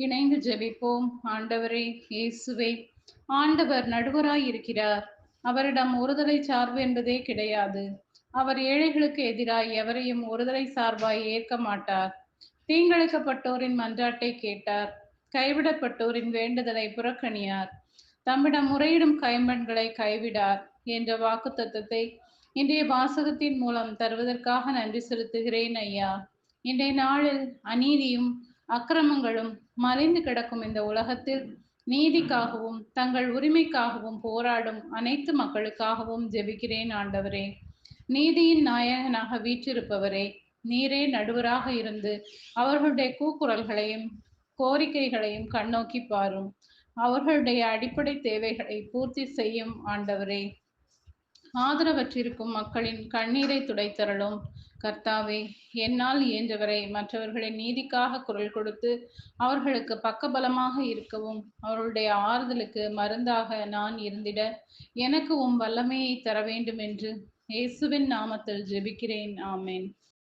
இணைந்து ஜெபிப்போம். ஆண்டவரே இயேசுவே, ஆண்டவர் நடுவராய் இருக்கிறார். அவரிடம் ஒருதலை சார்பு என்பதே கிடையாது. அவர் ஏழைகளுக்கு எதிராய் எவரையும் ஒருதலை சார்பாய் ஏற்க மாட்டார். தீங்கிழைக்கப்பட்டோரின் மன்றாட்டை கேட்டார். கைவிடப்பட்டோரின் வேண்டுதலை புறக்கணியார். தம்மிடம் முறையிடும் கைம்பெண்களை கைவிடார் என்ற வாக்குத்தத்தத்தை இன்றைய வாசகத்தின் மூலம் தருவதற்காக நன்றி செலுத்துகிறேன் ஐயா. இன்றைய நாளில் அநீதியும் அக்கிரமங்களும் மலிந்து கிடக்கும் இந்த உலகத்தில் நீதிக்காகவும் தங்கள் உரிமைக்காகவும் போராடும் அனைத்து மக்களுக்காகவும் ஜெபிக்கிறேன் ஆண்டவரே. நீதியின் நாயகனாக வீற்றிருப்பவரே, நீரே நடுவராக இருந்து அவர்களுடைய கூக்குரல்களையும் கோரிக்கைகளையும் கண்ணோக்கி பாரும். அவர்களுடைய அடிப்படை தேவைகளை பூர்த்தி செய்யும் ஆண்டவரே. ஆதரவற்றிருக்கும் மக்களின் கண்ணீரை துடைத்தருளும் கர்த்தாவே. என்னால் இயன்றவரை மற்றவர்களின் நீதிக்காக குரல் கொடுத்து அவர்களுக்கு பக்கபலமாக இருக்கவும், அவர்களுடைய ஆறுதலுக்கு மருந்தாக நான் இருந்திட எனக்கு வல்லமையை தர வேண்டும் என்று இயேசுவின் நாமத்தில் ஜெபிக்கிறேன். ஆமேன்.